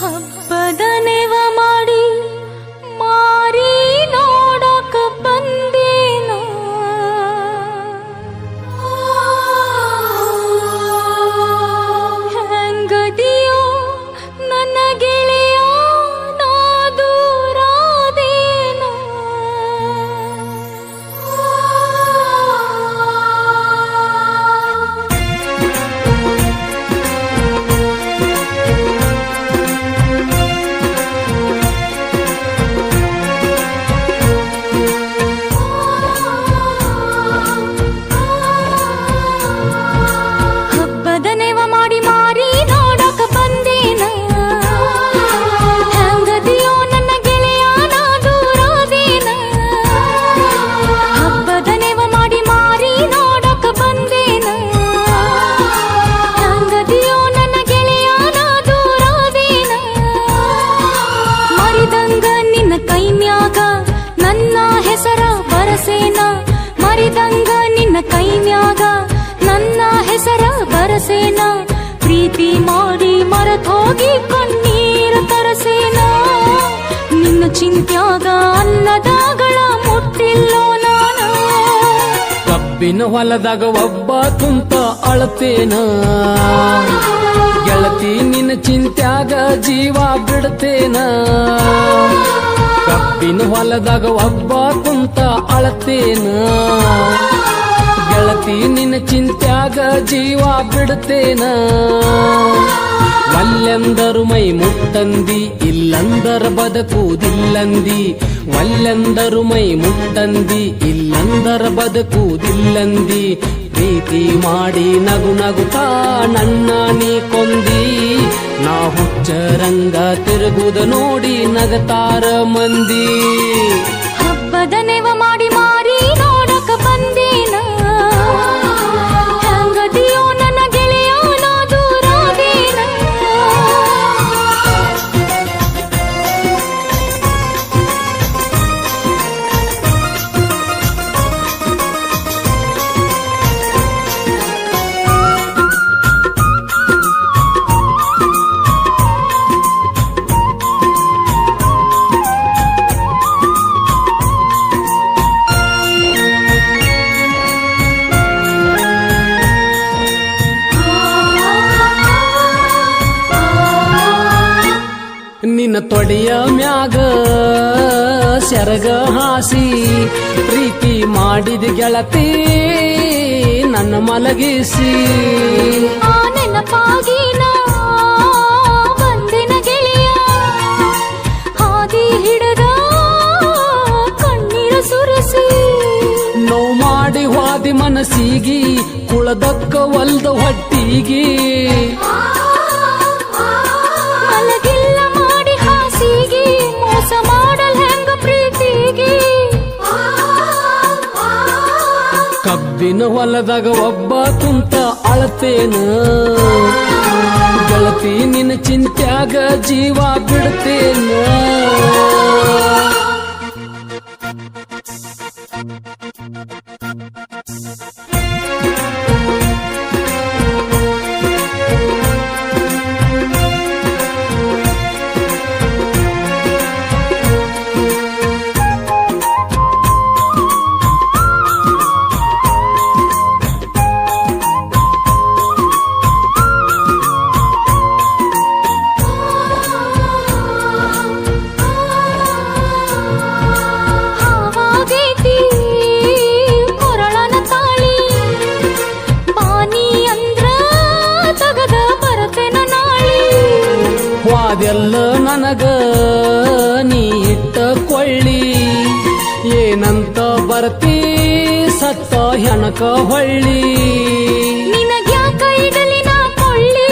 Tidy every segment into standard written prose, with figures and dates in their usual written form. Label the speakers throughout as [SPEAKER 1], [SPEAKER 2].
[SPEAKER 1] ಹಬ್ಬದ ನೆವ ಮಾಡಿ ಮಾರಿ ನೋಡಕ ಬಂದೇನ ಹೆಂಗದಿಯೋ ನನ್ನ ಗೆಳೆಯ ನಾ ದೂರಾದೇನ ಹಬ್ಬದ ನೆವ ಮಾಡಿ ಮಾರಿ ನೋಡಕ ಬಂದೇನ ಹೆಂಗದಿಯೋ ನನ್ನ ಗೆಳೆಯ ನಾ ದೂರಾದೇನ ಹಬ್ಬದ ನೆವ ಮಾಡಿ ಮಾರಿ ನೋಡಕ ಬಂದೇನ ಹೆಂಗದಿಯೋ ನನ್ನ ಗೆಳೆಯ ನಾ ದೂರಾದೇನ ಮರಿದಂಗ ನಿನ್ನ ಕೈ ಮ್ಯಾಗ ನನ್ನ ಹೆಸರ ಬರಸೇನ ಮರಿದಂಗ ನಿನ್ನ ಕೈ ಮ್ಯಾಗ ನನ್ನ ಹೆಸರ ಬರಸೇನ ಪ್ರೀತಿ ಮಾಡಿ ಮರೆತ್ ಹೋಗಿ ಕಣ್ಣೀರ ತರಸೇನ ನಿನ್ನ ಚಿಂತ್ಯಾಗ ಅನ್ನದಾಗಳ ಮುಟ್ಟಿಲ್ಲೋ ನಾನ
[SPEAKER 2] ಕಬ್ಬಿನ ಹೊಲದಾಗ ಒಬ್ಬ ಕುಂತ ಅಳತೇನ ಗೆಳತಿ ನಿನ್ನ ಚಿಂತ್ಯಾಗ ಜೀವ ಬಿಡ್ತೇನ ಕಬ್ಬಿನ ಹೊಲದಾಗ ಒಬ್ಬ ಕುಂತ ಅಳತೇನ ಗೆಳತಿ ನಿನ್ನ ಚಿಂತ್ಯಾಗ ಜೀವ ಬಿಡ್ತೇನ ಒಲ್ಲೆಂದರು ಮೈ ಮುಟ್ಟಂದಿ ಇಲ್ಲಂದರ ಬದುಕುವುದಿಲ್ಲಂದಿ ಒಲ್ಲೆಂದರು ಮೈ ಮುಟ್ಟಂದಿ ಇಲ್ಲಂದರ ಬದುಕುವುದಿಲ್ಲಂದಿ ಪ್ರೀತಿ ಮಾಡಿ ನಗು ನಗುತ್ತಾ ನನ್ನ ನೀ ಕೊಂದಿ ನಾ ಹುಚ್ಚರಂಗ ತಿರುಗುದ ನೋಡಿ ನಗತಾರ ಮಂದಿ
[SPEAKER 1] ಹಬ್ಬದ ನೆವ ಮಾಡಿ ಮಾರಿ ನೋಡಕ ಬಂದೇನ ಹೆಂಗದಿಯೋ ನನ್ನ ಗೆಳೆಯ ನಾ ದೂರಾದೇನ
[SPEAKER 2] ನಿನ್ನ ತೊಡೆಯ ಮ್ಯಾಗ ಸೆರಗ ಹಾಸಿ ಪ್ರೀತಿ ಮಾಡಿದ ಗೆಳತಿ ನನ್ನ ಮಲಗಿಸಿ
[SPEAKER 1] ಆ ನೆನಪಾಗಿ ನಾ ಬಂದಿನ ಗೆಳೆಯ ಹಾದಿ ಹಿಡದ ಕಣ್ಣೀರ ಸುರಿಸಿ
[SPEAKER 2] ನೋವು ಮಾಡಿ ಹೋದಿ ಮನಸ್ಸಿಗಿ ಕುಳದಕ್ಕ ಒಲ್ದ ಹೊಟ್ಟಿಗಿ
[SPEAKER 1] ಮಲಗಿಲ್ಲ ಮಾಡಿ ಹಾಸಿಗೆ ಮೋಸ ಮಾಡಲ್ ಹೆಂಗ ಪ್ರೀತಿಗೆ
[SPEAKER 2] ಕಬ್ಬಿನ ಹೊಲದಾಗ ಒಬ್ಬ ಕುಂತ ಅಳತೇನ ಗೆಳತಿ ನಿನ್ನ ಚಿಂತ್ಯಾಗ ಜೀವ ಬಿಡ್ತೇನ
[SPEAKER 1] ಹಾವಾಗೈತಿ ಕೊರಳನ ತಾಳಿ ಬಾನಿ ಅಂದ್ರ ತಗದ ಬರತೆನ ನಾಳಿ
[SPEAKER 2] ವಾದೆಲ್ಲ ನನಗ ನೀ ಇಟ್ಟ ಕೊಳ್ಳಿ ಏನಂತ ಬರ್ತಿ ಸತ್ತ ಹೆಣಕ ಹೊಳ್ಳಿ
[SPEAKER 1] ನಿನಗ್ಯಾಕ ಇಡಲಿ ನಾ ಕೊಳ್ಳಿ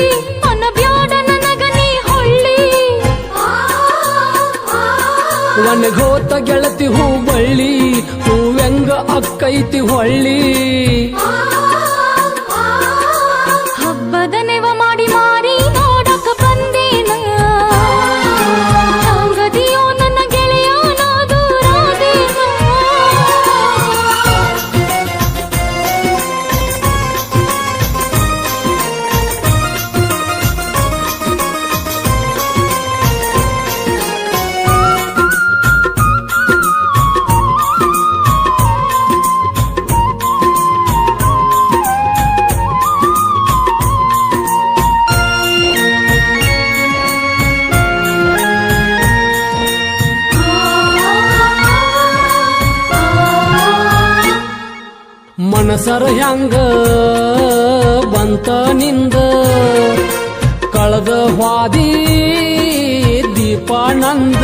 [SPEAKER 1] ಅನಬ್ಯಾಡ ನನಗ ನೀ ಹೊಳ್ಳಿ
[SPEAKER 2] ಒಣಗೋತ ಗೆಳತಿ ಹೂ ಬಳ್ಳಿ ಹೂವೆಂಗ ಅಕ್ಕೈತಿ ಹೊಳ್ಳಿ
[SPEAKER 1] ಹಬ್ಬದ ನೆವ ಮಾಡಿ ಮಾರಿ ನೋಡಕ ಬಂದೇನ ಹೆಂಗದಿಯೋ ನನ್ನ ಗೆಳೆಯ ನಾ ದೂರಾದೇನ
[SPEAKER 2] ಮನಸರ ಹ್ಯಾಂಗ ಬಂತ ನಿಂದ ಕಳೆದ ಹಾದಿ ದೀಪಾನಂದ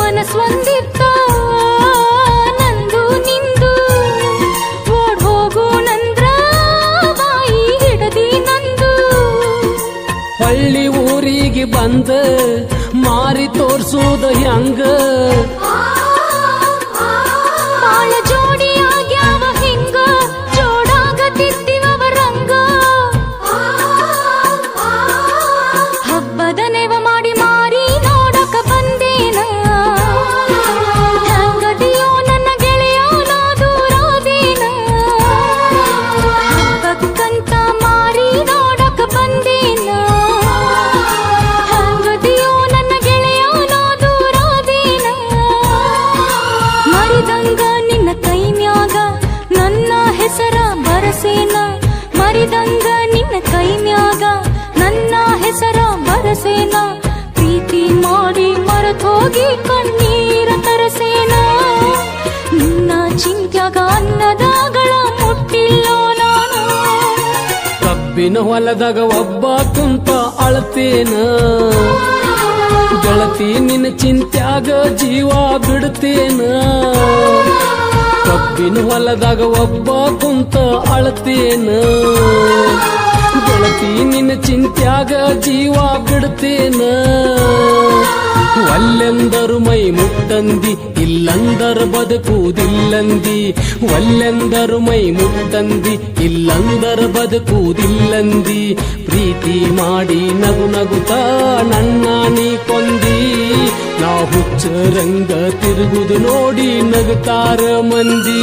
[SPEAKER 1] ಮನಸ್ಸೊಂದಿತ್ತ ನಂದು ನಿಂದು ಓಡ್ ಹೋಗು ನಂದ್ರ ಬಾಯಿ ಹಿಡದಿ ನಂದು
[SPEAKER 2] ಹಳ್ಳಿ ಊರಿಗೆ ಬಂದ ಮಾರಿ ತೋರ್ಸುದ ಹ್ಯಾಂಗ
[SPEAKER 1] ಬಾಳ ಜೋಡಿ ಆಗ್ಯಾವ ಹಿಂಗ ಜೋಡಾಗತಿದ್ದಿವ ರಂಗ ಹಬ್ಬದ ನೆವ ಮಾಡಿ ಮಾರಿ ನೋಡಕ ಬಂದೇನ ಹಂಗದಿಯೋ ನನ್ನ ಗೆಳೆಯ ನಾ ದೂರಾದೇನ ಹಬ್ಬಕ್ಕಂತ ಮಾರಿ ನೋಡಕ ಬಂದೇನ ಹಂಗದಿಯೋ ನನ್ನ ಗೆಳೆಯ ನಾ ದೂರಾದೇನ ಮರಿದಂಗ ನಿನ್ನ ಕೈ ಮ್ಯಾಗ ನನ್ನ ಹೆಸರ ಬರಸೇನ ಮರಿದಂಗ ನಿನ್ನ ಕೈ ಮ್ಯಾಗ ನನ್ನ ಹೆಸರ ಬರಸೇನ ಪ್ರೀತಿ ಮಾಡಿ ಮರೆತೋಗಿ ಕಣ್ಣೀರ ತರಸೇನ ನಿನ್ನ ಚಿಂತ್ಯಾಗ ಅನ್ನದಾಗಳ ಮುಟ್ಟಿಲ್ಲೋ ನಾನು
[SPEAKER 2] ಕಬ್ಬಿನ ಹೊಲದಾಗ ಒಬ್ಬ ಕುಂತ ಅಳತೇನ ಗೆಳತಿ ನಿನ್ನ ಚಿಂತ್ಯಾಗ ಜೀವ ಬಿಡ್ತೇನ ಕಬ್ಬಿನ ಹೊಲದಾಗ ಒಬ್ಬ ಕುಂತ ಅಳತೇನ ಗೆಳತಿ ನಿನ್ನ ಚಿಂತ್ಯಾಗ ಜೀವ ಬಿಡ್ತೇನ ಒಲ್ಲೆಂದರು ಮೈ ಮುಟ್ಟಂದಿ ಇಲ್ಲಂದರ ಬದುಕುವುದಿಲ್ಲಂದಿ ಒಲ್ಲೆಂದರು ಮೈ ಮುಟ್ಟಂದಿ ಇಲ್ಲಂದರ ಬದುಕುವುದಿಲ್ಲಂದಿ ಪ್ರೀತಿ ಮಾಡಿ ನಗು ನಗುತ್ತ ನನ್ನ ನೀ ಕೊಂದಿ ನಾ ಹುಚ್ಚ ರಂಗ ತಿರುಗುದು ನೋಡಿ ನಗುತ್ತಾರ ಮಂದಿ